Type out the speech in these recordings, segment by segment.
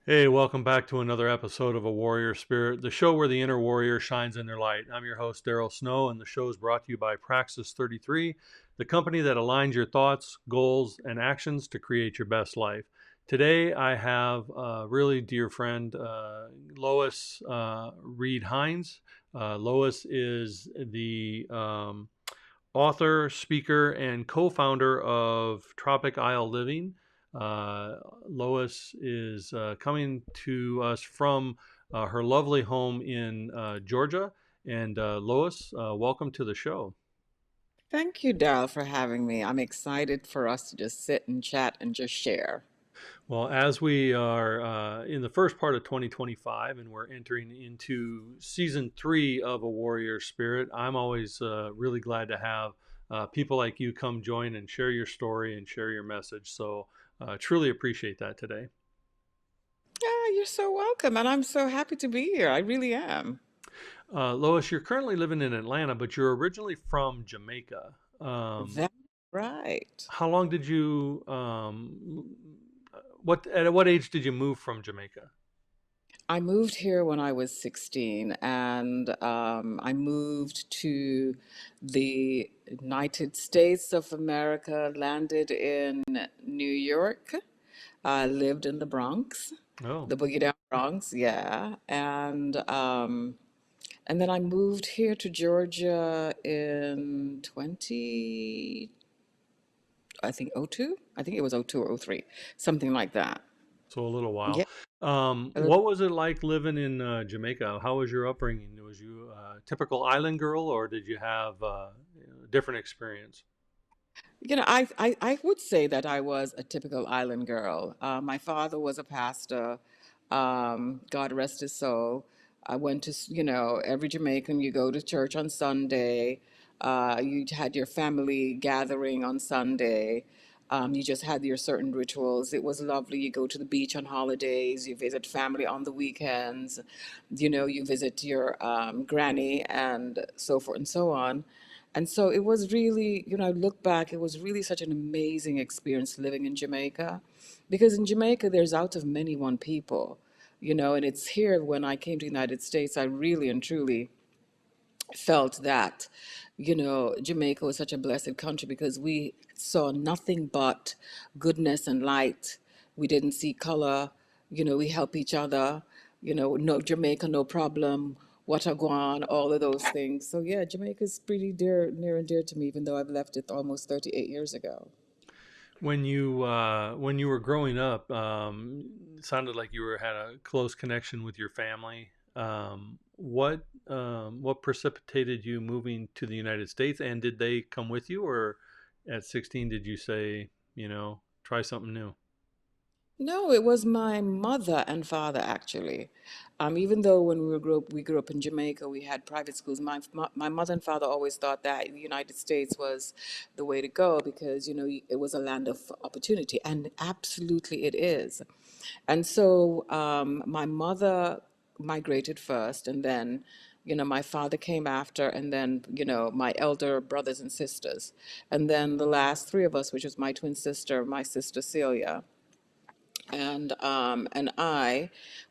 Hey, welcome back to another episode of A Warrior Spirit, the show where the inner warrior shines in their light. I'm your host, Daryl Snow, and the show is brought to you by Praxis 33, the company that aligns your thoughts, goals, and actions to create your best life. Today, I have a really dear friend, Lois Reed Hines. Lois is the author, speaker, and co founder of Tropic Isle Living. Lois is coming to us from her lovely home in Georgia. And Lois, welcome to the show. Thank you, Daryl, for having me. I'm excited for us to just sit and chat and just share. Well, as we are in the first part of 2025 and we're entering into season three of A Warrior Spirit, I'm always really glad to have people like you come join and share your story and share your message. So, truly appreciate that today. Yeah, you're so welcome, and I'm so happy to be here. I really am. Lois, you're currently living in Atlanta, but you're originally from Jamaica. That's right. How long did you, what, at what age did you move from Jamaica? I moved here when I was 16, and I moved to the United States of America, landed in New York. I lived in the Bronx, Oh, the Boogie Down Bronx, yeah. And then I moved here to Georgia in 20, I think '02. I think it was '02 or '03, something like that. so a little while. Yeah. Uh, What was it like living in Jamaica? How was your upbringing? Was you a typical island girl, or did you have a different experience? I would say that I was a typical island girl. My father was a pastor. God rest his soul. I went to, every Jamaican, you go to church on Sunday. You had your family gathering on Sunday. You just had your certain rituals. It was lovely. You go to the beach on holidays. You visit family on the weekends. You visit your granny and so forth and so on. And so it was really, I look back, it was really such an amazing experience living in Jamaica. Because in Jamaica, there's out of many one people, and it's here when I came to the United States, I really and truly felt that, Jamaica was such a blessed country because we saw nothing but goodness and light. We didn't see color, we help each other, no Jamaica, no problem, what a guan, all of those things. So yeah, Jamaica is pretty near and dear to me, even though I've left it almost 38 years ago. When you were growing up, it sounded like you were had a close connection with your family. What precipitated you moving to the United States, and did they come with you, or at 16 did you say, try something new? No, it was my mother and father actually. Even though when we grew up in Jamaica, we had private schools. My mother and father always thought that the United States was the way to go because it was a land of opportunity, and absolutely it is. And so my mother migrated first, and then my father came after, and then my elder brothers and sisters, and then the last three of us, which was my twin sister, my sister Celia and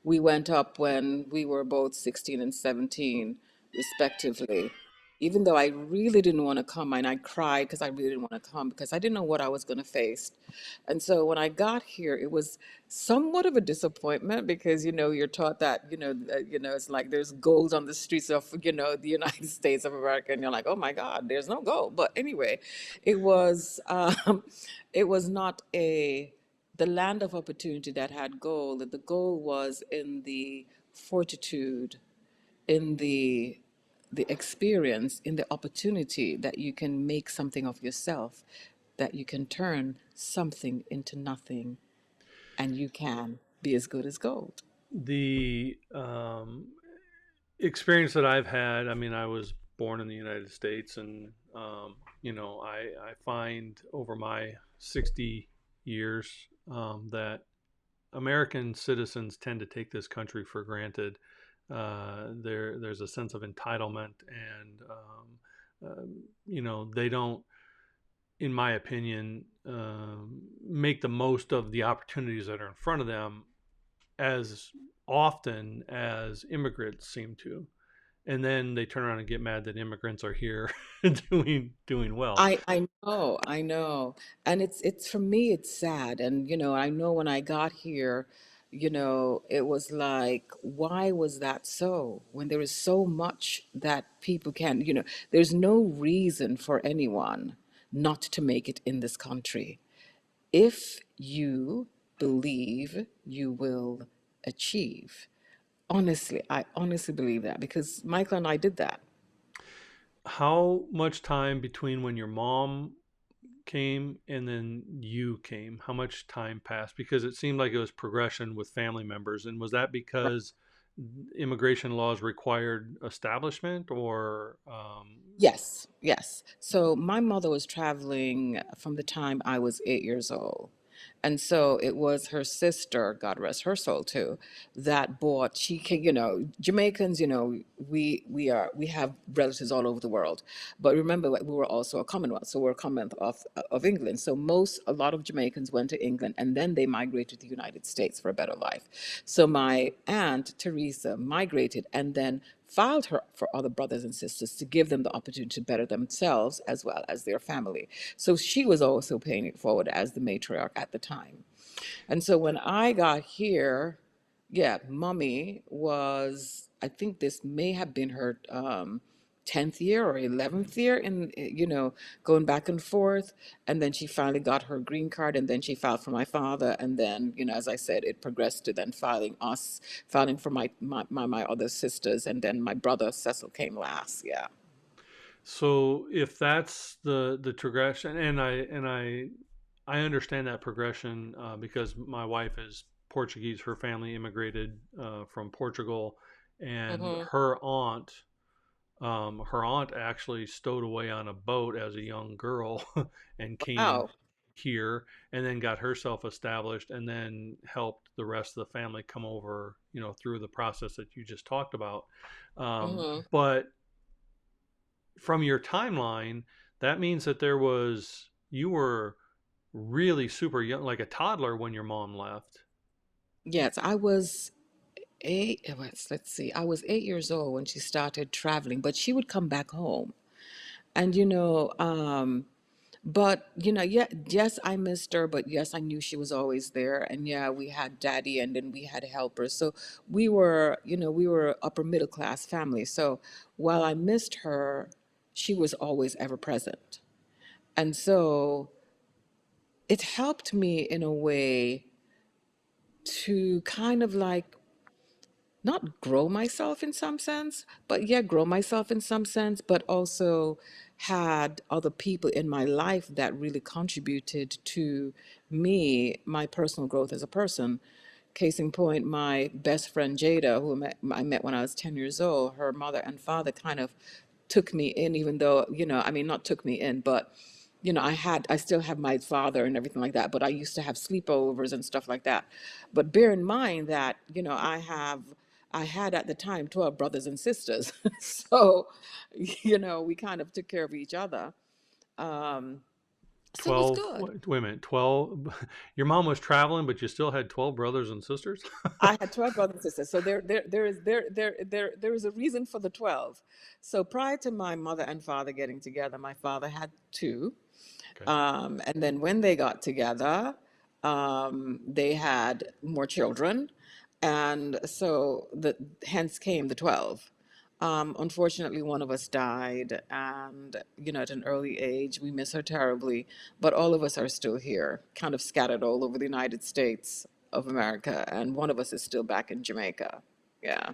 we went up when we were both 16 and 17, respectively. Even though I really didn't want to come, and I cried because I really didn't want to come because I didn't know what I was going to face. And so when I got here, it was somewhat of a disappointment because you're taught that it's like there's gold on the streets of the United States of America, and you're like, oh my God, there's no gold. But anyway, it was it was not a the land of opportunity that had goal. That the goal was in the fortitude, in the experience, in the opportunity that you can make something of yourself, that you can turn something into nothing, and you can be as good as gold. The experience that I've had, I mean, I was born in the United States, and I find over my 60 years that American citizens tend to take this country for granted. There's a sense of entitlement, and they don't, in my opinion, make the most of the opportunities that are in front of them as often as immigrants seem to. And then they turn around and get mad that immigrants are here doing well. I know. And it's for me it's sad. And I know when I got here, it was like, why was that so? When there is so much that people can, there's no reason for anyone not to make it in this country. If you believe, you will achieve. Honestly, I honestly believe that because Michael and I did that. How much time between when your mom came and then you came? How much time passed? Because it seemed like it was progression with family members. And was that because immigration laws required establishment or Yes, yes. So my mother was traveling from the time I was 8 years old. And so it was her sister, God rest her soul too, that bought, she can, Jamaicans, we have relatives all over the world. But remember, like, we were also a Commonwealth. So we're a Commonwealth of England. So a lot of Jamaicans went to England and then they migrated to the United States for a better life. So my aunt, Teresa, migrated and then filed her for other brothers and sisters to give them the opportunity to better themselves as well as their family. So she was also paying it forward as the matriarch at the time. And so when I got here, yeah, mommy was, I think this may have been her 10th year or 11th year in, going back and forth. And then she finally got her green card and then she filed for my father. And then, as I said, it progressed to then filing for my other sisters. And then my brother Cecil came last. Yeah. so if that's the progression, and I understand that progression because my wife is Portuguese. Her family immigrated from Portugal, and Mm-hmm. her aunt actually stowed away on a boat as a young girl and came Wow. here and then got herself established and then helped the rest of the family come over, through the process that you just talked about. Mm-hmm. But from your timeline, that means that you were really super young, like a toddler when your mom left. Yes, I was eight. Let's see. I was 8 years old when she started traveling, but she would come back home. And but yeah, yes, I missed her, but yes, I knew she was always there. And yeah, we had daddy and then we had helpers. So we were upper middle class family. So while I missed her, she was always ever present. And so it helped me in a way to kind of like not grow myself in some sense, but yeah, grow myself in some sense, but also had other people in my life that really contributed to my personal growth as a person. Case in point, my best friend Jada, I met when I was 10 years old, her mother and father kind of took me in, even though, I mean, not took me in, but I still have my father and everything like that, but I used to have sleepovers and stuff like that. But bear in mind that, I had at the time 12 brothers and sisters. So, we kind of took care of each other. Um, so it was 12, good. wait a minute, 12. Your mom was traveling, but you still had 12 brothers and sisters? I had 12 brothers and sisters. So there is a reason for the 12. So prior to my mother and father getting together, my father had two. Okay. And then when they got together, they had more children. And so hence came the 12. Unfortunately, one of us died, and at an early age, we miss her terribly. But all of us are still here, kind of scattered all over the United States of America, and one of us is still back in Jamaica. Yeah.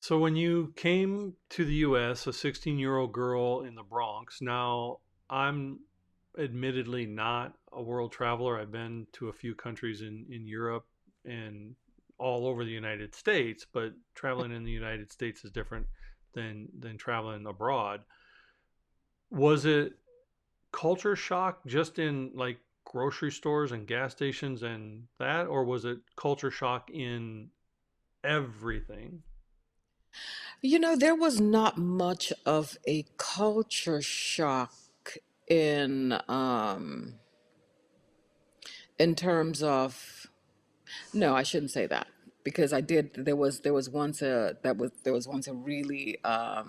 So when you came to the US, a 16-year-old girl in the Bronx, now I'm admittedly not a world traveler. I've been to a few countries in Europe and all over the United States, but traveling in the United States is different than traveling abroad. Was it culture shock just in like grocery stores and gas stations and that, or was it culture shock in everything? There was not much of a culture shock in in terms of, no, I shouldn't say that. because I did. There was once a that was there was once a really a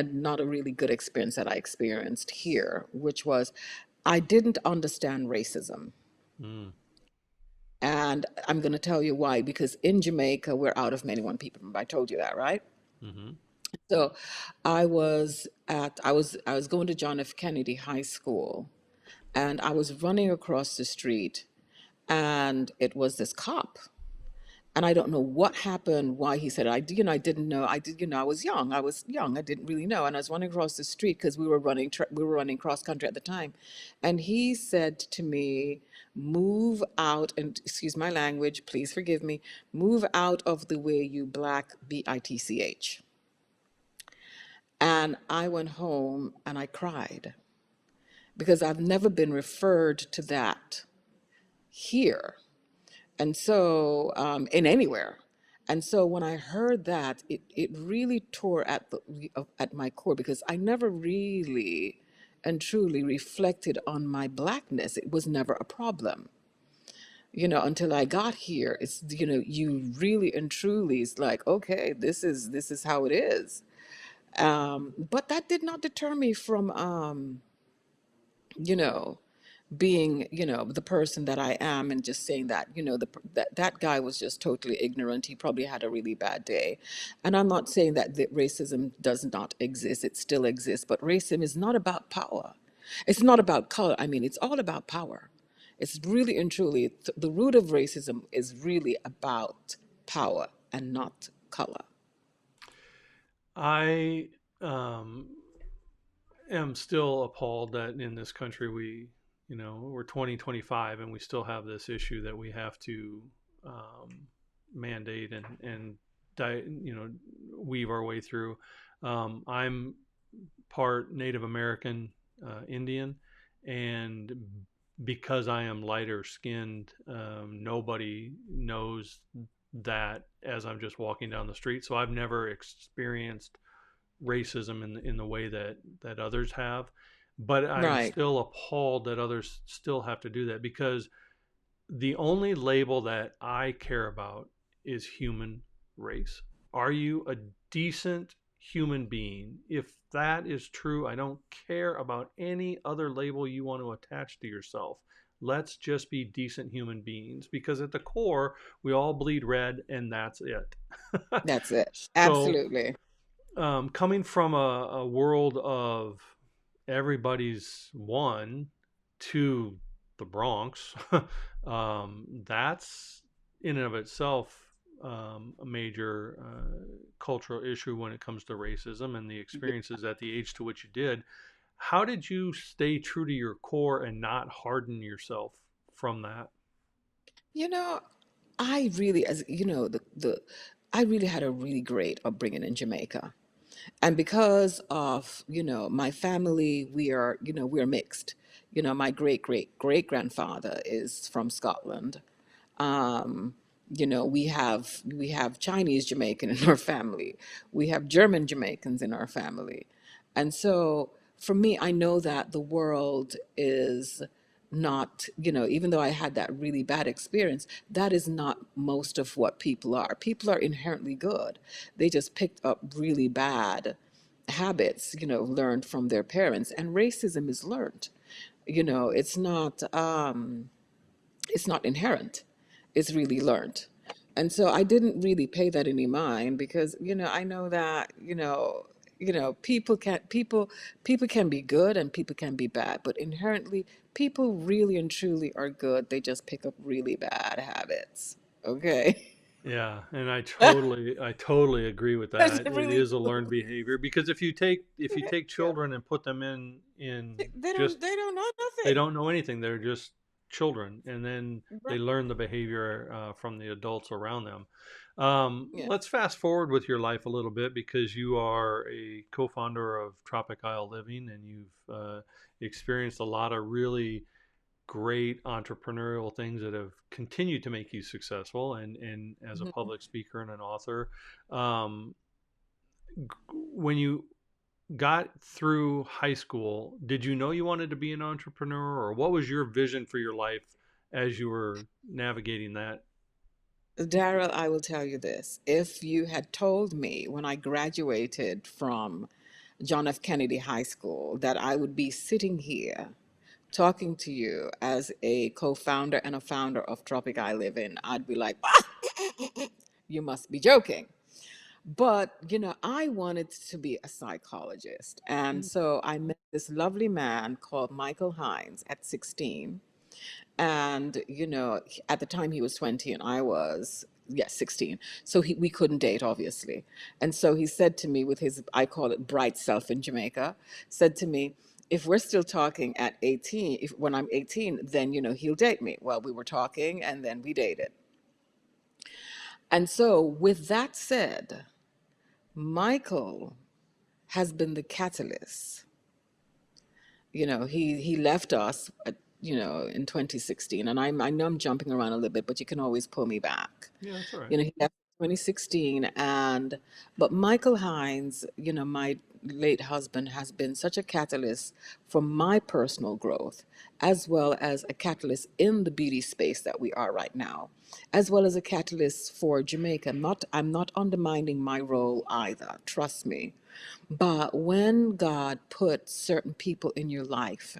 not a really good experience that I experienced here, which was I didn't understand racism. Mm, And I'm going to tell you why, because in Jamaica, we're out of many one people. I told you that, right? mm-hmm. So I was going to John F. Kennedy High School, and I was running across the street, and it was this cop. And I don't know what happened, why he said it. I didn't know. I did, I was young. I was young. I didn't really know. And I was running across the street because we were running cross country at the time. And he said to me, "Move out," and excuse my language, please forgive me. "Move out of the way, you black bitch." And I went home and I cried because I've never been referred to that here. And so, in anywhere. And so when I heard that, it really tore at my core because I never really and truly reflected on my blackness. It was never a problem, until I got here. It's, you really and truly, it's like, okay, this is how it is. But that did not deter me from, you know, being, the person that I am, and just saying that, that guy was just totally ignorant. He probably had a really bad day. And I'm not saying that racism does not exist. It still exists. But racism is not about power. It's not about color. I mean, it's all about power. It's really and truly, the root of racism is really about power and not color. I um, am still appalled that in this country we're 2025 and we still have this issue that we have to mandate and weave our way through. I'm part Native American, Indian, and because I am lighter skinned, nobody knows that as I'm just walking down the street. So I've never experienced racism in the way that others have. But I'm Right. still appalled that others still have to do that, because the only label that I care about is human race. Are you a decent human being? If that is true, I don't care about any other label you want to attach to yourself. Let's just be decent human beings, because at the core, we all bleed red and that's it. That's it. So, Absolutely. coming from a world of everybody's one to the Bronx, that's in and of itself a major cultural issue when it comes to racism and the experiences at the age to which you did. How did you stay true to your core and not harden yourself from that? You know, I really, as you know, I really had a really great upbringing in Jamaica. And because of, my family, we're mixed. My great grandfather is from Scotland. Um, we have Chinese Jamaican in our family. We have German Jamaicans in our family. And so for me, I know that the world is not, even though I had that really bad experience, that is not most of what people are. People are inherently good. They just picked up really bad habits, learned from their parents. And racism is learned. It's not inherent. It's really learned. And so I didn't really pay that any mind because, I know that, people can be good and people can be bad, but inherently people really and truly are good. They just pick up really bad habits. Okay. Yeah, and I totally agree with That's that. It really is a learned behavior, because if you take yeah. children and put them in They just, don't they don't know they nothing. don't know anything. They're just children, and then they Right. learn the behavior from the adults around them. Yeah. Let's fast forward with your life a little bit, because you are a co-founder of Tropic Isle Living, and you've experienced a lot of really great entrepreneurial things that have continued to make you successful, and as a Mhm. public speaker and an author. um, when you got through high school, did you know you wanted to be an entrepreneur, or what was your vision for your life as you were navigating that? Daryl, I will tell you this. If you had told me when I graduated from John F. Kennedy High School that I would be sitting here talking to you as a co-founder and a founder of Tropic Isle Living, I'd be like, you must be joking. But, I wanted to be a psychologist. And so I met this lovely man called Michael Hines at 16. And, at the time he was 20 and I was, yes, 16. So we couldn't date, obviously. And so he said to me with his, I call it bright self in Jamaica, said to me, if we're still talking at 18, if when I'm 18, then, he'll date me. Well, we were talking and then we dated. And so with that said, Michael has been the catalyst. He left us, in 2016, and I know I'm jumping around a little bit, but you can always pull me back. Yeah, that's all right. He left in 2016, and but Michael Hines, my late husband, has been such a catalyst for my personal growth, as well as a catalyst in the beauty space that we are right now, as well as a catalyst for Jamaica. I'm not undermining my role either, trust me. But when God put certain people in your life,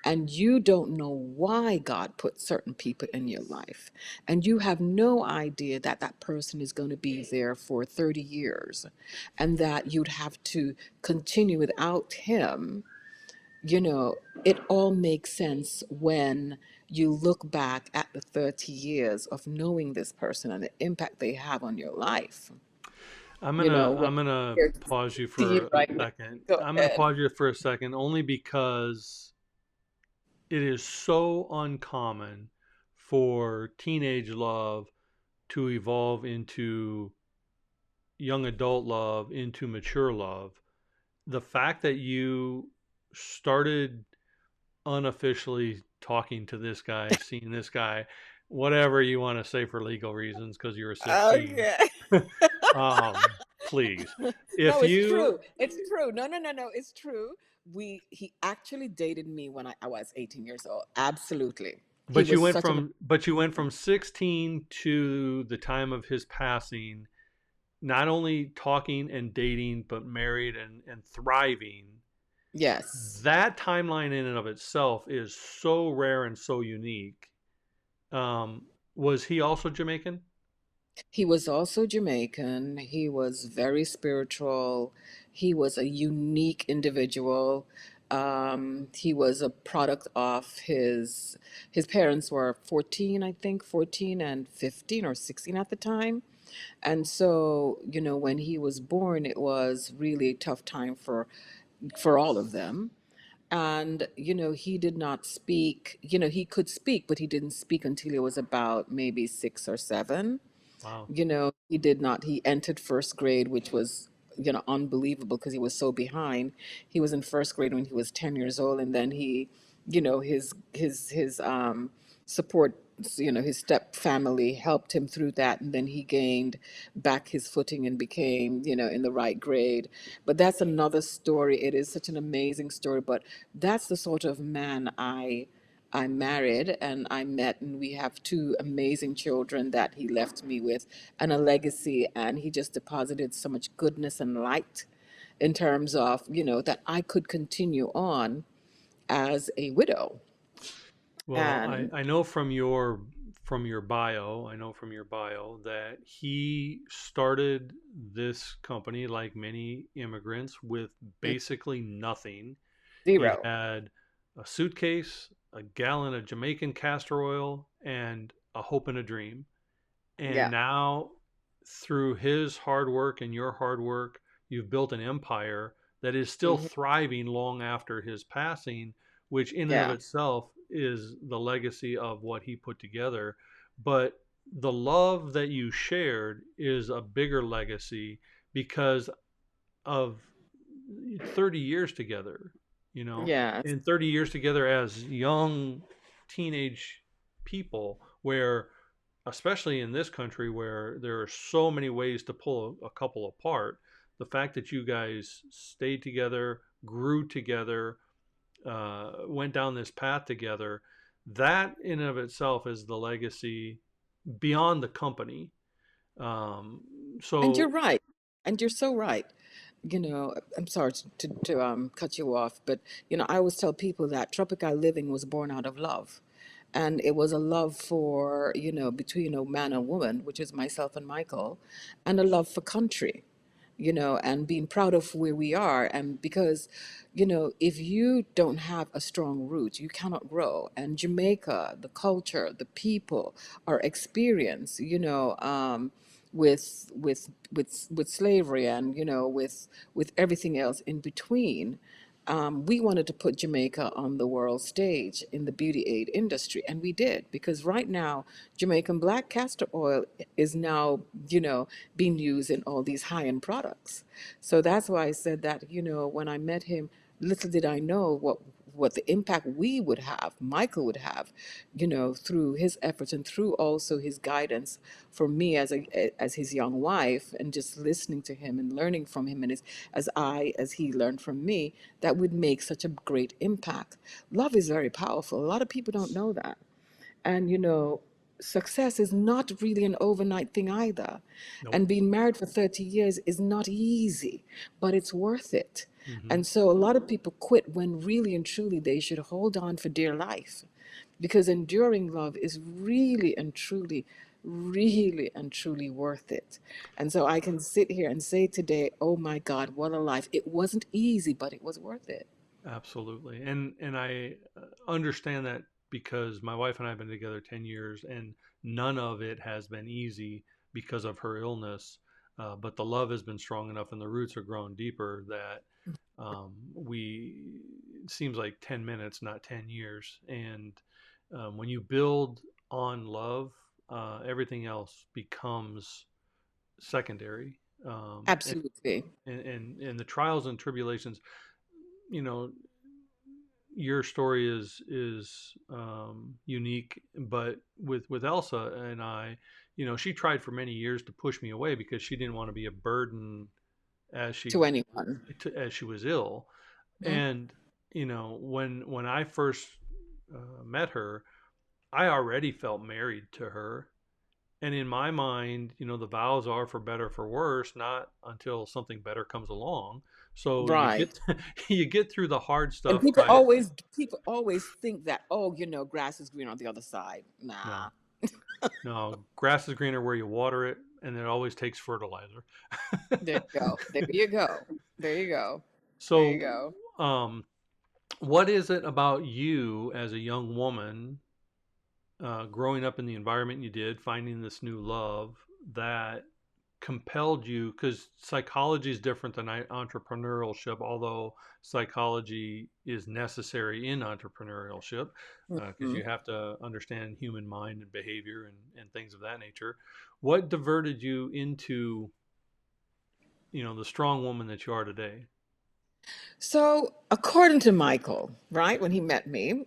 and you don't know why God put certain people in your life, and you have no idea that that person is going to be there for 30 years, and that you'd have to continue without him, you know, it all makes sense when you look back at the 30 years of knowing this person and the impact they have on your life. When I'm gonna they're pause you to for you a right now. second. Go I'm gonna ahead. pause you for a second only because it is so uncommon for teenage love to evolve into young adult love into mature love. The fact that you started unofficially talking to this guy, seeing this guy, whatever you want to say for legal reasons, because you were 16. Okay. Please, if No, it's you, true. It's true. No, no, no, no. It's true. He actually dated me when I was 18 years old. Absolutely. He was such an but you went from 16 to the time of his passing, not only talking and dating, but married and thriving. yes. That timeline in and of itself is so rare and so unique. Was he also Jamaican? He was also Jamaican. He was very spiritual. He was a unique individual. He was a product of his parents were 14, I think, 14 and 15 or 16 at the time. And so, when he was born, it was really a tough time for all of them. And he did not speak. He could speak, but he didn't speak until he was about maybe 6 or 7. Wow. He did not. He entered first grade, which was, unbelievable because he was so behind. He was in first grade when he was 10 years old, and then his support, his step family helped him through that, and then he gained back his footing and became, in the right grade. But that's another story. It is such an amazing story, but that's the sort of man I married and I met, and we have two amazing children that he left me with, and a legacy. And he just deposited so much goodness and light in terms of, that I could continue on as a widow. Well, And I know from your bio, I know from your bio that he started this company like many immigrants with basically nothing. He zero. had a suitcase, a gallon of Jamaican castor oil, and a hope and a dream. And Yeah. now, through his hard work and your hard work, you've built an empire that is still Hmm. thriving long after his passing, which in and of Yeah. itself is the legacy of what he put together. But the love that you shared is a bigger legacy because of 30 years together, you know, Yes. and 30 years together as young teenage people, where, especially in this country where there are so many ways to pull a couple apart, the fact that you guys stayed together, grew together, went down this path together, that in and of itself is the legacy beyond the company. Um, And you're so right. And you're so right. I'm sorry to cut you off, but I always tell people that Tropic Isle Living was born out of love. And it was a love for, between a man and woman, which is myself and Michael, and a love for country, and being proud of where we are. And because, if you don't have a strong root, you cannot grow. And Jamaica, the culture, the people, our experience, with slavery and with everything else in between, we wanted to put Jamaica on the world stage in the beauty aid industry, and we did, because right now Jamaican Black Castor Oil is now, being used in all these high-end products. So that's why I said that, when I met him, little did I know what the impact we would have, Michael would have, through his efforts and through also his guidance for me as his young wife, and just listening to him and learning from him, and as he learned from me, that would make such a great impact. Love is very powerful. A lot of people don't know that. And success is not really an overnight thing either. nope. And being married for 30 years is not easy, but it's worth it. Hmm. And so a lot of people quit when really and truly they should hold on for dear life, because enduring love is really and truly worth it. And so I can sit here and say today, oh my God, what a life. It wasn't easy, but it was worth it. Absolutely. And I understand that because my wife and I have been together 10 years and none of it has been easy because of her illness. But the love has been strong enough and the roots are grown deeper that it seems like 10 minutes, not 10 years. And when you build on love, everything else becomes secondary. Um, and, Absolutely. and the trials and tribulations, you know, your story is unique, but with Elsa and I, she tried for many years to push me away because she didn't want to be a burden as To anyone. as she was ill. Mhm. And when I first met her, I already felt married to her. And in my mind, the vows are for better for worse, not until something better comes along. So you Right. get you get through the hard And stuff people by always people always think that, oh, grass is green on the other side. no. Nah. No, grass is greener where you water it, and it always takes fertilizer. There you go. There you go. There you go. There you So, go. um, what is it about you as a young woman, growing up in the environment you did, finding this new love that compelled you? Because psychology is different than entrepreneurship, although psychology is necessary in entrepreneurship because Mhm. you have to understand human mind and behavior and things of that nature. What diverted you into the strong woman that you are today? So, according to Michael, right, when he met me,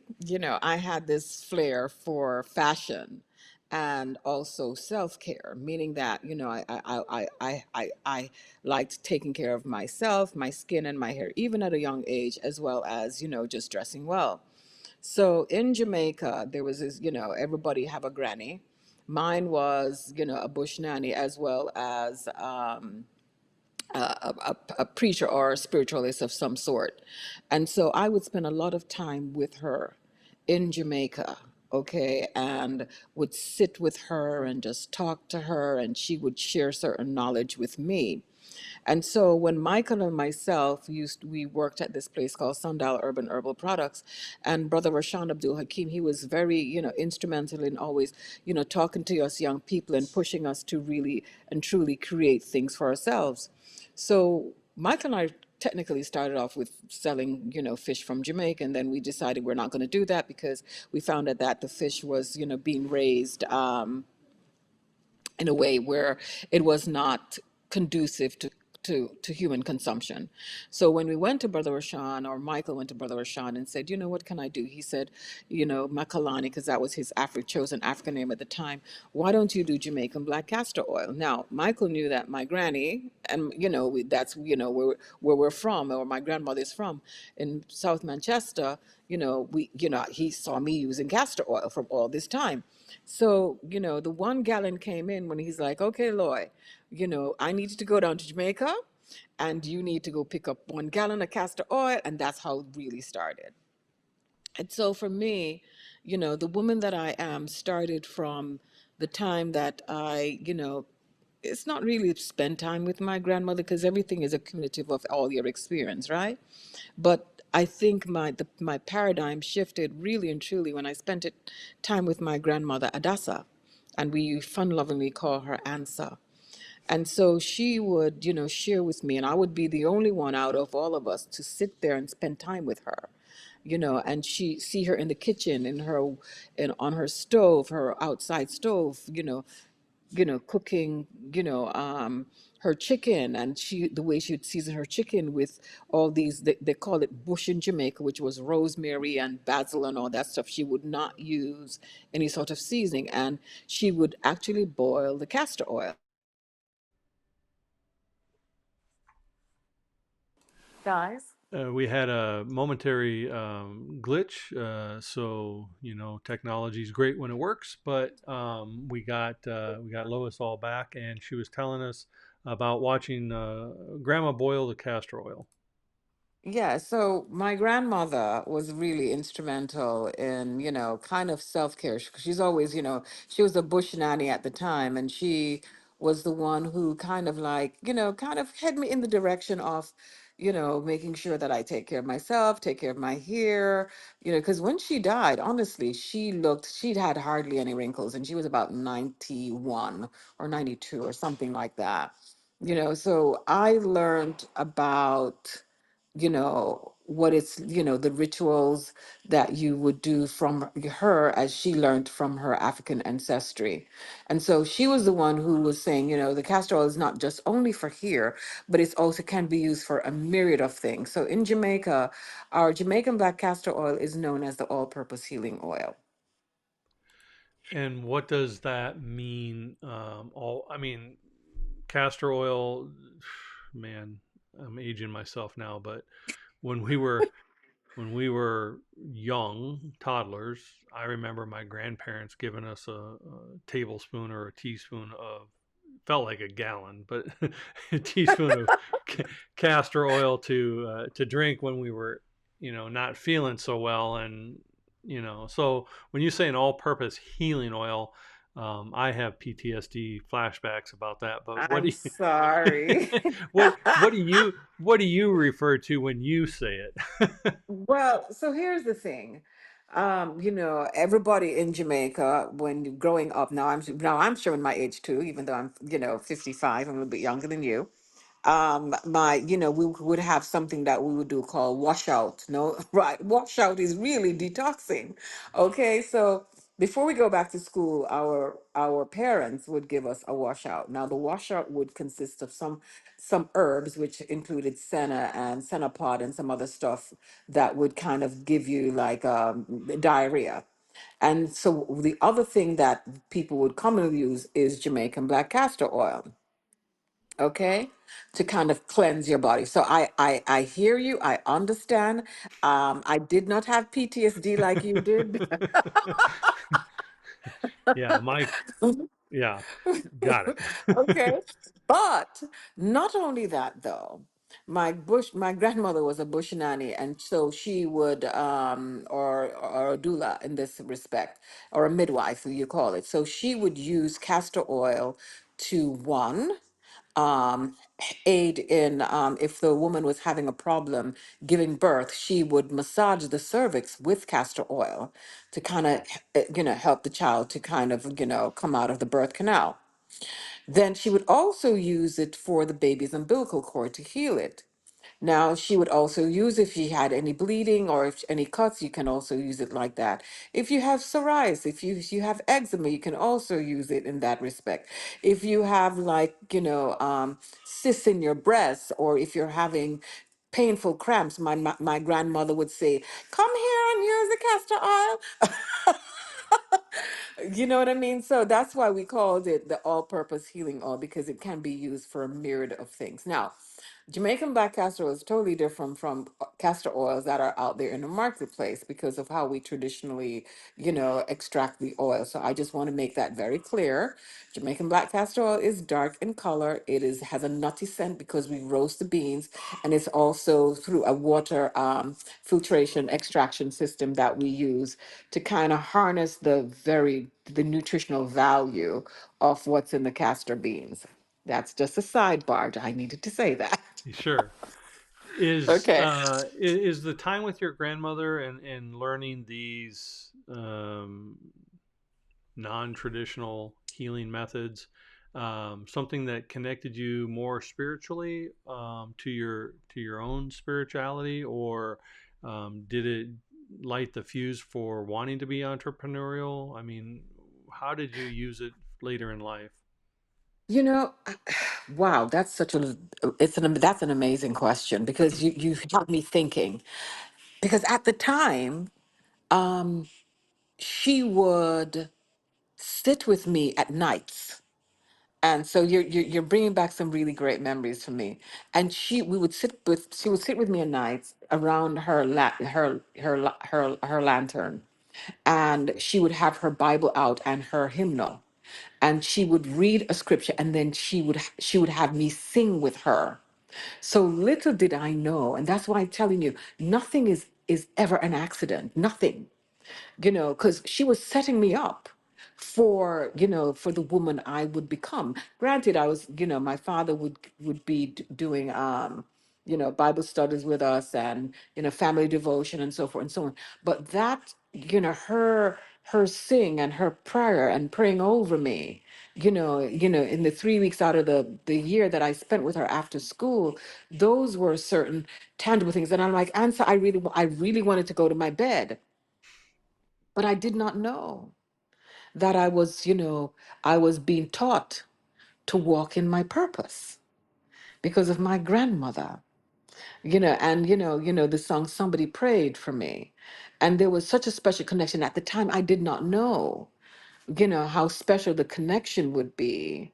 I had this flair for fashion and also self-care, meaning that, I liked taking care of myself, my skin and my hair, even at a young age, as well as, just dressing well. So in Jamaica, there was this, everybody have a granny. Mine was, a bush nanny, as well as a preacher or a spiritualist of some sort. And so I would spend a lot of time with her in Jamaica, okay, and would sit with her and just talk to her, and she would share certain knowledge with me. And so when Michael and myself we worked at this place called Sundial Urban Herbal Products, and Brother Rashan Abdul Hakim, he was very, instrumental in always, talking to us young people and pushing us to really and truly create things for ourselves. So Michael and I technically started off with selling, fish from Jamaica, and then we decided we're not going to do that because we found out that the fish was, being raised in a way where it was not conducive to human consumption. So when we went to Brother Rashan, or Michael went to Brother Rashan and said, what can I do? He said, Makalani, because that was his chosen African name at the time. Why don't you do Jamaican Black Castor Oil? Now, Michael knew that my granny, and that's where we're from, or my grandmother's from, in South Manchester. he saw me using castor oil from all this time. So, the 1 gallon came in when he's like, okay, Loy, I need to go down to Jamaica and you need to go pick up 1 gallon of castor oil. And that's how it really started. And so for me, the woman that I am started from the time that it's not really spend time with my grandmother because everything is a cumulative of all your experience, right? But I think my paradigm shifted really and truly when I spent time with my grandmother Adassa, and we fun lovingly call her Ansa. And so she would, share with me, and I would be the only one out of all of us to sit there and spend time with her, and she see her in the kitchen, on her stove, her outside stove, cooking, her chicken, and the way she would season her chicken with all these, they call it bush in Jamaica, which was rosemary and basil and all that stuff. She would not use any sort of seasoning, and she would actually boil the castor oil. Guys? We had a momentary glitch, so technology is great when it works. But we got Lois all back, and she was telling us about watching Grandma boil the castor oil. Yeah, so my grandmother was really instrumental in, kind of self-care. She's always, she was a bush nanny at the time, and she was the one who kind of like, kind of head me in the direction of, making sure that I take care of myself, take care of my hair, because when she died, honestly, she'd had hardly any wrinkles, and she was about 91 or 92 or something like that. So I learned about what it's, the rituals that you would do from her as she learned from her African ancestry. And so she was the one who was saying, the castor oil is not just only for here, but it's also can be used for a myriad of things. So in Jamaica, our Jamaican black castor oil is known as the all-purpose healing oil. And what does that mean? I mean, castor oil. Man, I'm aging myself now, but when we were when we were young toddlers, I remember my grandparents giving us a tablespoon or a teaspoon of, felt like a gallon, but a teaspoon of castor oil to drink when we were, not feeling so well. And so when you say an all-purpose healing oil, I have PTSD flashbacks about that. But what I'm do sorry. you what do you refer to when you say it? Well, so here's the thing. Everybody in Jamaica, when growing up, now I'm showing my age too, even though I'm, 55, I'm a little bit younger than you. We would have something that we would do called washout. No, right? Washout is really detoxing. Okay, so before we go back to school, our parents would give us a washout. Now the washout would consist of some herbs, which included senna and senna pod and some other stuff that would kind of give you like diarrhea. And so the other thing that people would commonly use is Jamaican black castor oil, okay, to kind of cleanse your body. So I hear you, I understand. I did not have PTSD like you did. Yeah, yeah, got it. Okay, but not only that though, my grandmother was a bush nanny, and so she would or a doula in this respect, or a midwife you call it. So she would use castor oil to one, um, aid in, if the woman was having a problem giving birth, she would massage the cervix with castor oil to kind of, help the child to kind of, come out of the birth canal. Then she would also use it for the baby's umbilical cord to heal it. Now, she would also use, if she had any bleeding or if any cuts, you can also use it like that. If you have psoriasis, if you have eczema, you can also use it in that respect. If you have like, cysts in your breasts, or if you're having painful cramps, my grandmother would say, come here and use the castor oil. You know what I mean? So that's why we called it the all-purpose healing oil, because it can be used for a myriad of things. Now, Jamaican black castor oil is totally different from castor oils that are out there in the marketplace because of how we traditionally, extract the oil. So I just want to make that very clear. Jamaican black castor oil is dark in color. It is has a nutty scent because we roast the beans, and it's also through a water filtration extraction system that we use to kind of harness the nutritional value of what's in the castor beans. That's just a sidebar. I needed to say that. Sure. Is Okay. is the time with your grandmother and learning these non-traditional healing methods something that connected you more spiritually to your own spirituality, or did it light the fuse for wanting to be entrepreneurial? I mean, how did you use it later in life? You know, wow, that's an amazing question because you got me thinking. Because at the time, um, she would sit with me at nights, and so you're bringing back some really great memories for me. And she would sit with me at nights around her lantern, and she would have her Bible out and her hymnal, and she would read a scripture, and then she would have me sing with her. So little did I know, and that's why I'm telling you, nothing is ever an accident. Nothing, because she was setting me up for the woman I would become. Granted, I was, my father would be doing Bible studies with us, and family devotion and so forth and so on. But that, her sing and her prayer and praying over me, in the 3 weeks out of the year that I spent with her after school, those were certain tangible things. And I'm like, Ansa, I really wanted to go to my bed, but I did not know that I was being taught to walk in my purpose because of my grandmother. And the song Somebody Prayed for Me. And there was such a special connection. At the time I did not know, how special the connection would be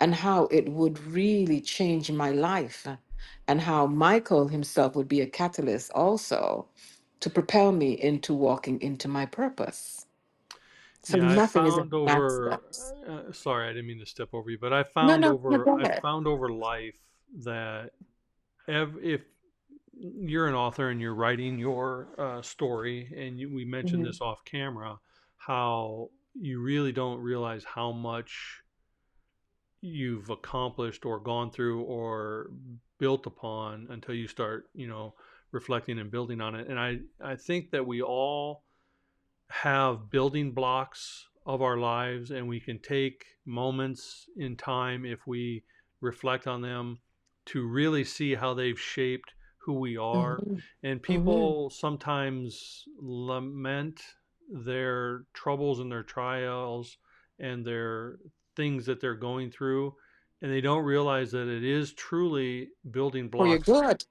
and how it would really change my life, and how Michael himself would be a catalyst also to propel me into walking into my purpose. So Yeah, I nothing is an found over. accident. Sorry, I didn't mean to step over you, but No, no, no, go I ahead. found over life that if you're an author and you're writing your story, and we mentioned Mhm. this off camera, how you really don't realize how much you've accomplished or gone through or built upon until you start, reflecting and building on it. And I think that we all have building blocks of our lives, and we can take moments in time, if we reflect on them, to really see how they've shaped who we are. Mhm. And Mhm. people sometimes lament their troubles and their trials and their things that they're going through, and they don't realize that it is truly building For your blocks good.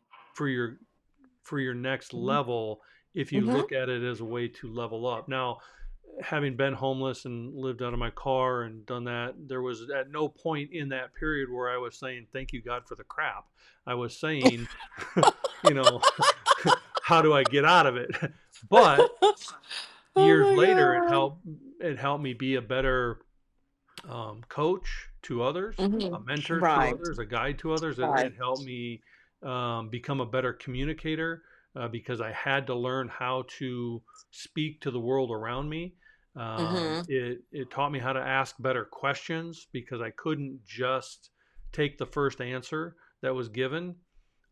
for your next Mhm. level, if you Mhm. look at it as a way to level up. Now, having been homeless and lived out of my car and done that, there was at no point in that period where I was saying, thank you, God, for the crap. I was saying, you know, how do I get out of it? But Oh years my later, God. it helped me be a better coach to others, a Mhm. mentor to Right. others, a guide to others. It Right. helped me become a better communicator because I had to learn how to speak to the world around me. Mhm. It taught me how to ask better questions because I couldn't just take the first answer that was given.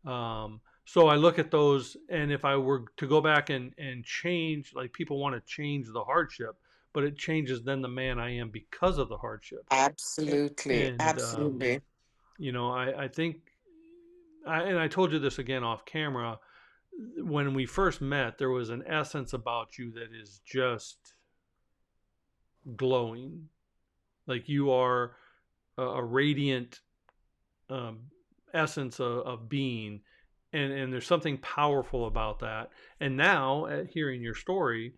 So I look at those, and if I were to go back and change, like people want to change the hardship, but it changes then the man I am because of the hardship. Absolutely. And Absolutely. I think, and I told you this again off camera. When we first met, there was an essence about you that is just glowing. Like you are a radiant um, essence of being, and there's something powerful about that. And now, at hearing your story,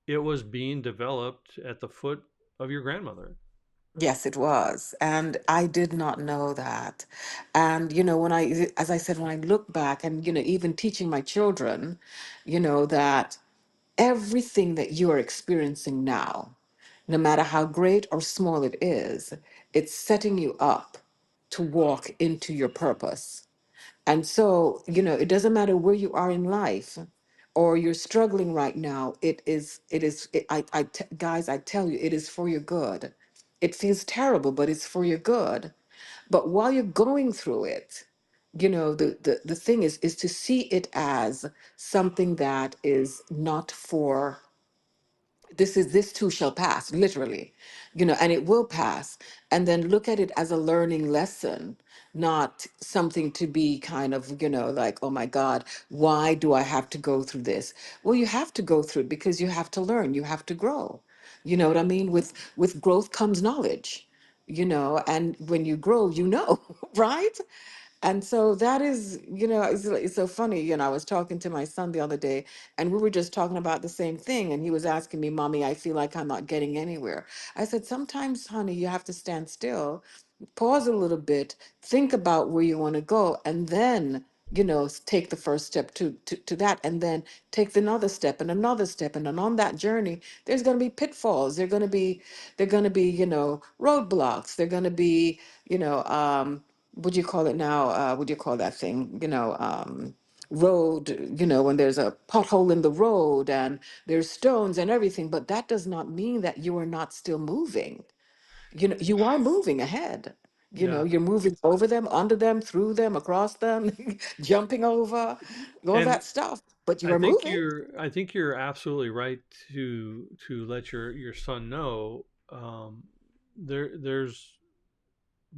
it was being developed at the foot of your grandmother. Yes, it was. And I did not know that. And, as I said, when I look back and, even teaching my children, that everything that you are experiencing now, no matter how great or small it is, it's setting you up to walk into your purpose. And so, it doesn't matter where you are in life or you're struggling right now. Guys, I tell you, it is for your good. It feels terrible, but it's for your good. But while you're going through it, the thing is to see it as something that is not for this too shall pass, literally, and it will pass. And then look at it as a learning lesson, not something to be kind of, like, oh my God, why do I have to go through this? Well, you have to go through it because you have to learn, you have to grow. You know what I mean? With growth comes knowledge, and when you grow, right? And so that is, it's so funny. I was talking to my son the other day, and we were just talking about the same thing. And he was asking me, Mommy, I feel like I'm not getting anywhere. I said, sometimes, honey, you have to stand still, pause a little bit, think about where you want to go, and then, take the first step to that, and then take another step and another step. And then on that journey, there's going to be pitfalls. They're going to be, roadblocks. They're going to be, what do you call it now? What do you call that thing? Road, when there's a pothole in the road and there's stones and everything, but that does not mean that you are not still moving. You are moving ahead. Yeah. You're moving over them, under them, through them, across them, jumping over, all And that stuff. But you are moving. I think you're absolutely right to let your son know, there's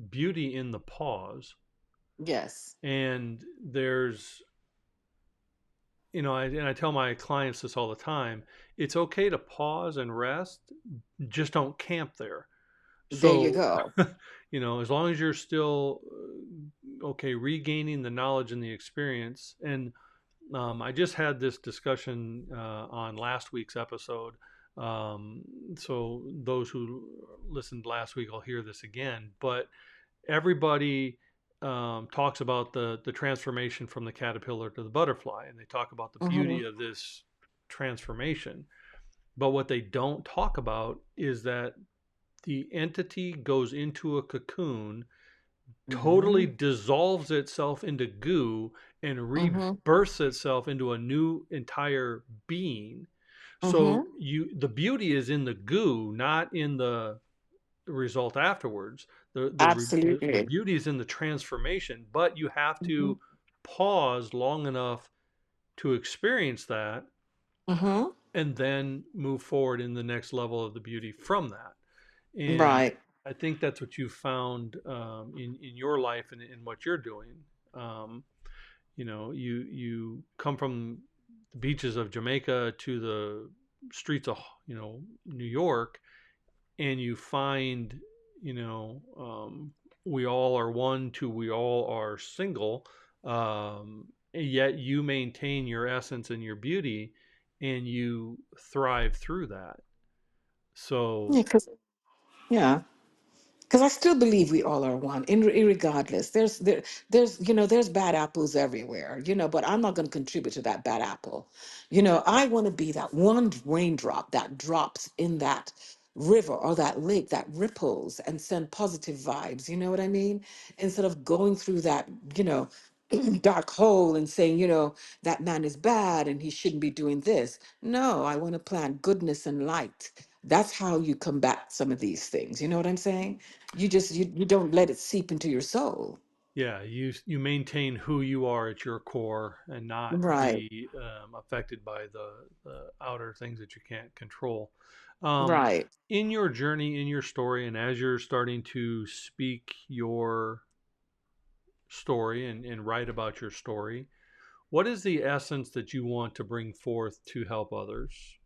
beauty in the pause, Yes. and there's, and I tell my clients this all the time. It's okay to pause and rest, just don't camp there. There you So, go. as long as you're still okay, regaining the knowledge and the experience. And I just had this discussion on last week's episode. Um, so those who listened last week will hear this again. But everybody talks about the transformation from the caterpillar to the butterfly, and they talk about the Hmm. beauty of this transformation. But what they don't talk about is that the entity goes into a cocoon, totally Hmm. dissolves itself into goo, and Hmm. rebirths itself into a new entire being. So Hmm. the beauty is in the goo, not in the result afterwards. The Absolutely. beauty is in the transformation, but you have Hmm. to pause long enough to experience that, Hmm. and then move forward in the next level of the beauty from that. And Right. I think that's what you found in your life and in what you're doing. Um, you come from the beaches of Jamaica to the streets of New York, and you find, you know we all are one to we all are single, and yet you maintain your essence and your beauty, and you thrive through that. So Yeah, 'cause- yeah. Because I still believe we all are one, irregardless. There's bad apples everywhere, but I'm not going to contribute to that bad apple. I want to be that one raindrop that drops in that river or that lake that ripples and send positive vibes. You know what I mean? Instead of going through that, you know, dark hole and saying, that man is bad and he shouldn't be doing this. No, I want to plant goodness and light. That's how you combat some of these things. You know what I'm saying? You don't let it seep into your soul. yeah, you maintain who you are at your core, and not Right. be affected by the outer things that you can't control. Um, Right. in your journey, in your story, and as you're starting to speak your story and write about your story, what is the essence that you want to bring forth to help others?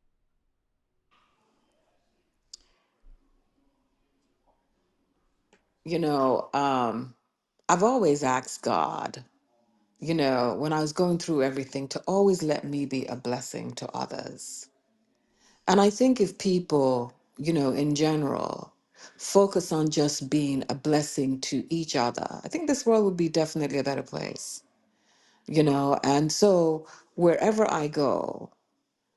You know, I've always asked God, when I was going through everything, to always let me be a blessing to others. And I think if people, in general, focus on just being a blessing to each other, I think this world would be definitely a better place, you know? And so wherever I go,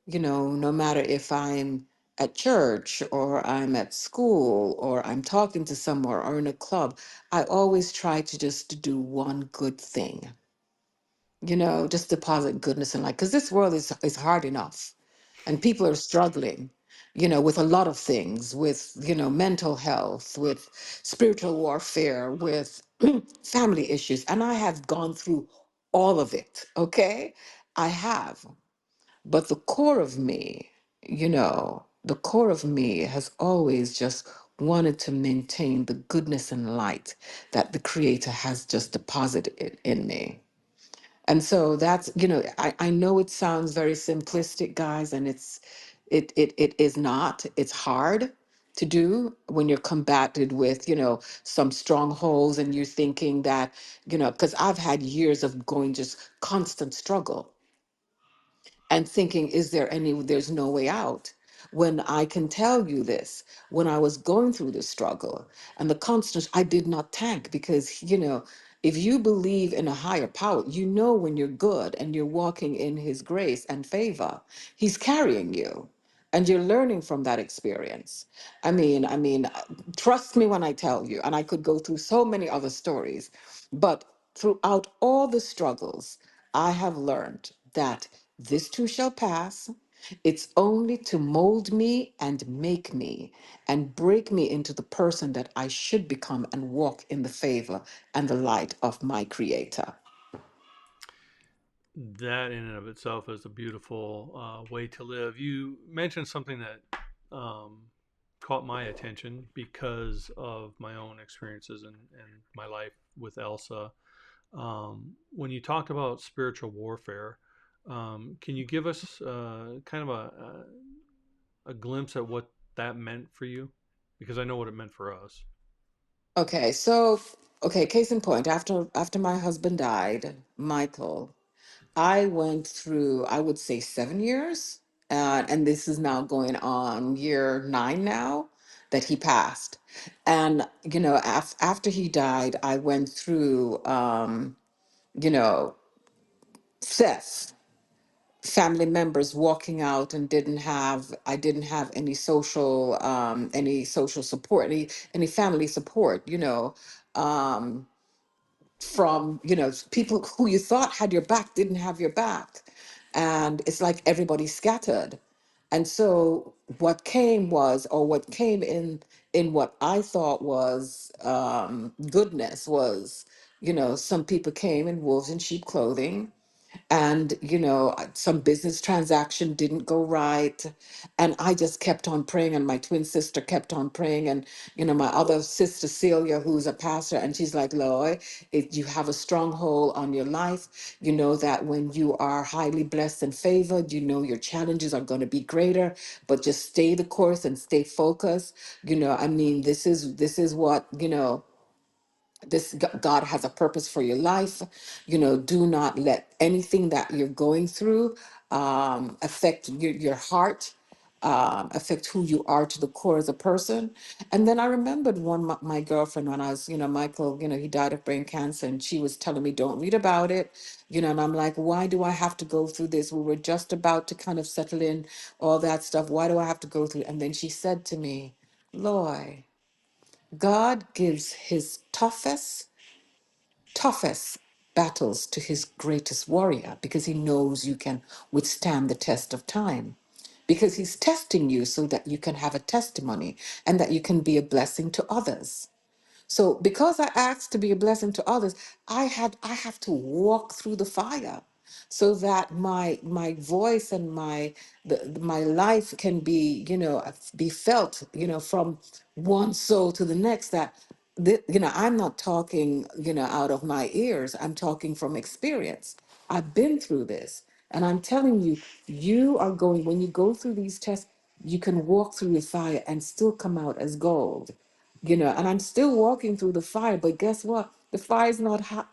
you know, no matter if I'm at church or I'm at school or I'm talking to someone or in a club, I always try to just to do one good thing, you know, just deposit goodness in life. Because this world is hard enough and people are struggling, you know, with a lot of things, with, you know, mental health, with spiritual warfare, with family issues. And I have gone through all of it, okay? I have. But the core of me, you know, the core of me has always just wanted to maintain the goodness and light that the Creator has just deposited in me. And so that's, you know, I know it sounds very simplistic, guys, and it is not. It's hard to do when you're combated with, you know, some strongholds and you're thinking that, you know, because I've had years of going just constant struggle and thinking, there's no way out. When I can tell you this, when I was going through the struggle and the constant, I did not tank because, you know, if you believe in a higher power, you know when you're good and you're walking in his grace and favor, he's carrying you and you're learning from that experience. Trust me when I tell you, and I could go through so many other stories, but throughout all the struggles, I have learned that this too shall pass. It's only to mold me and make me and break me into the person that I should become and walk in the favor and the light of my Creator. That in and of itself is a beautiful way to live. You mentioned something that um, caught my attention because of my own experiences and my life with Elsa. When you talked about spiritual warfare, can you give us kind of a glimpse at what that meant for you? Because I know what it meant for us. Okay, so okay, case in point, after my husband died, Michael, I went through, I would say, 7 years, and this is now going on year 9 now that he passed. And you know, after he died, I went through, you know, Seth, family members walking out and I didn't have any social support, any family support, you know. Um, from, you know, people who you thought had your back didn't have your back, and it's like everybody scattered. And so what came in what I thought was goodness was, you know, some people came in wolves in sheep clothing, and you know, some business transaction didn't go right, and I just kept on praying, and my twin sister kept on praying, and you know, my other sister Celia, who's a pastor, and she's like, Loy, if you have a stronghold on your life, you know that when you are highly blessed and favored, you know your challenges are going to be greater, but just stay the course and stay focused. You know, this is what, you know, God has a purpose for your life. You know, do not let anything that you're going through affect your heart, affect who you are to the core as a person. And then I remembered my girlfriend when I was, you know, Michael, you know, he died of brain cancer, and she was telling me, don't read about it, you know, and I'm like, why do I have to go through this? We were just about to kind of settle in all that stuff. Why do I have to go through? And then she said to me, Loy, God gives his toughest battles to his greatest warrior because he knows you can withstand the test of time. Because he's testing you so that you can have a testimony and that you can be a blessing to others. So because I asked to be a blessing to others, I have to walk through the fire so that my voice and my life can be, you know, be felt, you know, from one soul to the next. That you know, I'm not talking, you know, out of my ears. I'm talking from experience. I've been through this, and I'm telling you, you are going, when you go through these tests, you can walk through the fire and still come out as gold, you know. And I'm still walking through the fire, but guess what, the fire is not hot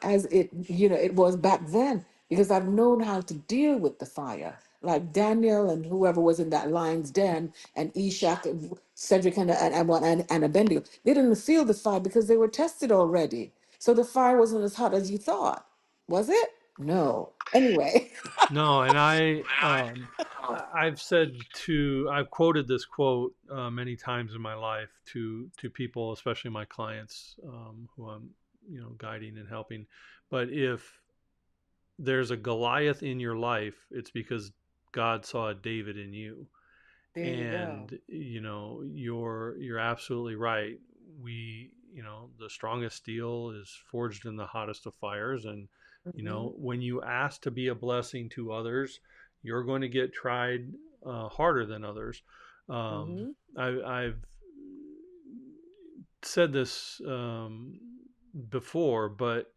as it, you know, it was back then, because I've known how to deal with the fire. like Daniel and whoever was in that lion's den, and Eshak and Cedric and Abednego, they didn't feel the fire because they were tested already. So the fire wasn't as hot as you thought. Was it? No. Anyway. No, and I've said I've quoted this quote many times in my life to people, especially my clients who I'm guiding and helping. But if there's a Goliath in your life, it's because God saw a David in you. There you go. And you're absolutely right. The strongest steel is forged in the hottest of fires, and Hmm. when you ask to be a blessing to others, you're going to get tried harder than others. um, Hmm. I've said this before, but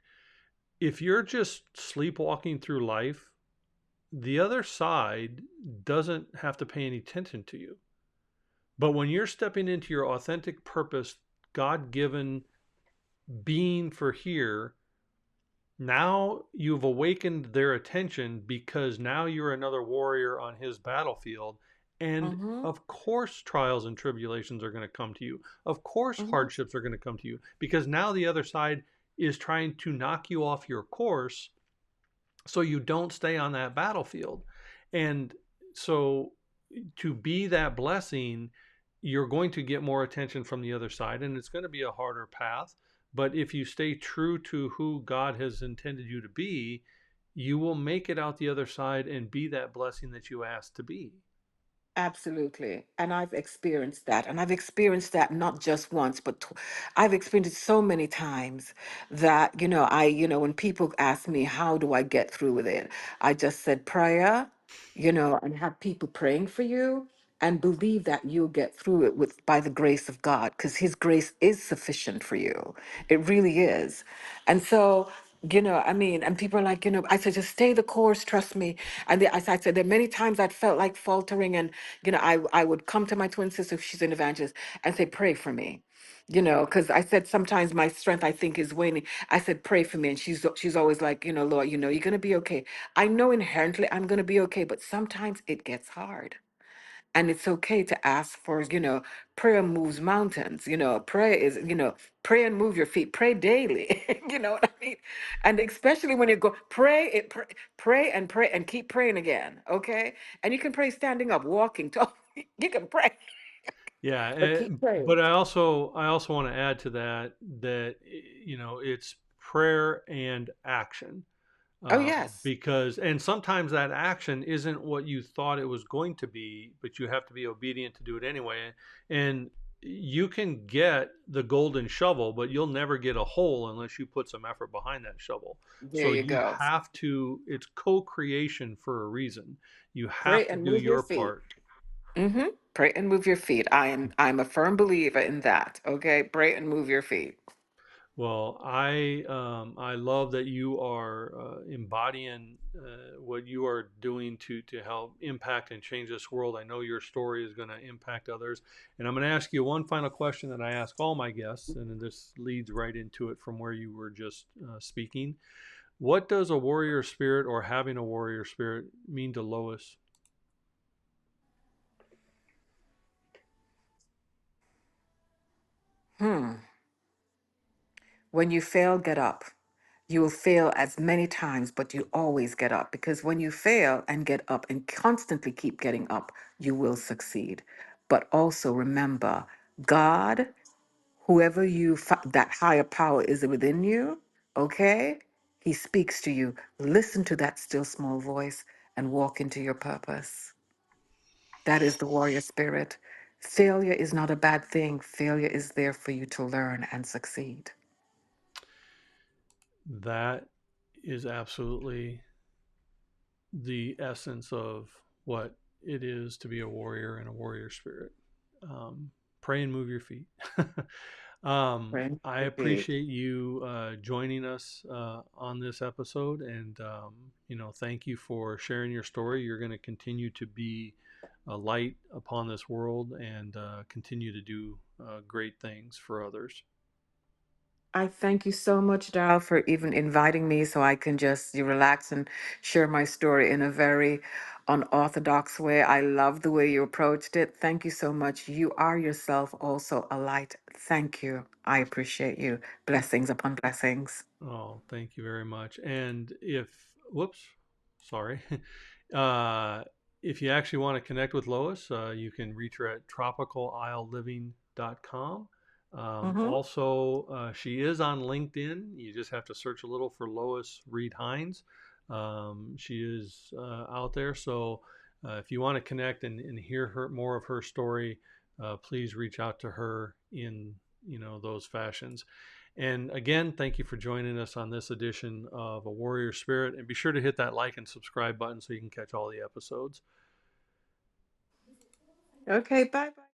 if you're just sleepwalking through life, the other side doesn't have to pay any attention to you. But when you're stepping into your authentic purpose, God given being for here, now you've awakened their attention because now you're another warrior on his battlefield. And Hmm. of course, trials and tribulations are going to come to you. Of course, Hmm. hardships are going to come to you because now the other side is trying to knock you off your course so you don't stay on that battlefield. And so to be that blessing, you're going to get more attention from the other side, and it's going to be a harder path. But if you stay true to who God has intended you to be, you will make it out the other side and be that blessing that you asked to be. Absolutely. And I've experienced that. And I've experienced that not just once, but I've experienced it so many times that, when people ask me, how do I get through with it? I just said prayer, and have people praying for you and believe that you'll get through it with by the grace of God, because his grace is sufficient for you. It really is. And so, I mean, and people are like, I said, just stay the course, trust me. And as I said, there are many times I felt like faltering, and I would come to my twin sister, she's an evangelist, and say, pray for me. Because I said sometimes my strength I think is waning. I said, pray for me, and she's always like, Lord, you're gonna be okay. I know inherently I'm gonna be okay, but sometimes it gets hard. And it's okay to ask for, prayer moves mountains. Prayer is, pray and move your feet. Pray daily. You know what I mean? And especially when you go pray and keep praying again. Okay. And you can pray standing up, walking, talking. You can pray, Yeah, but keep but praying. I also want to add to that it's prayer and action. Oh, yes. Because and sometimes that action isn't what you thought it was going to be, but you have to be obedient to do it anyway. And you can get the golden shovel, but you'll never get a hole unless you put some effort behind that shovel. There So you you go. have to, it's co-creation for a reason. You Pray have to and do move your your feet. part. Mm-hmm. Pray and move your feet. I'm a firm believer in that. Okay. Pray and move your feet. Well, I love that you are embodying what you are doing to help impact and change this world. I know your story is going to impact others, and I'm going to ask you one final question that I ask all my guests, and this leads right into it from where you were just speaking. What does a warrior spirit or having a warrior spirit mean to Lois? Hmm. When you fail, get up. You will fail as many times, but you always get up, because when you fail and get up and constantly keep getting up, you will succeed. But also remember, God, whoever that higher power is within you, okay? He speaks to you. Listen to that still small voice and walk into your purpose. That is the warrior spirit. Failure is not a bad thing. Failure is there for you to learn and succeed. That is absolutely the essence of what it is to be a warrior and a warrior spirit. Um, Pray and move your feet. Friend, I repeat. appreciate you joining us on this episode, and thank you for sharing your story. You're going to continue to be a light upon this world and continue to do great things for others. I thank you so much, Dal, for even inviting me so I can just relax and share my story in a very unorthodox way. I love the way you approached it. Thank you so much. You are yourself also a light. Thank you. I appreciate you. Blessings upon blessings. Oh, thank you very much. And if, whoops, sorry. uh, if you actually want to connect with Lois, you can reach her at tropicalisleLiving.com. Mm-hmm. Also, she is on LinkedIn. You just have to search a little for Lois Reed Hines. She is out there. So if you want to connect and hear her more of her story, please reach out to her in those fashions. And again, thank you for joining us on this edition of A Warrior Spirit. And be sure to hit that like and subscribe button so you can catch all the episodes. Okay, bye bye.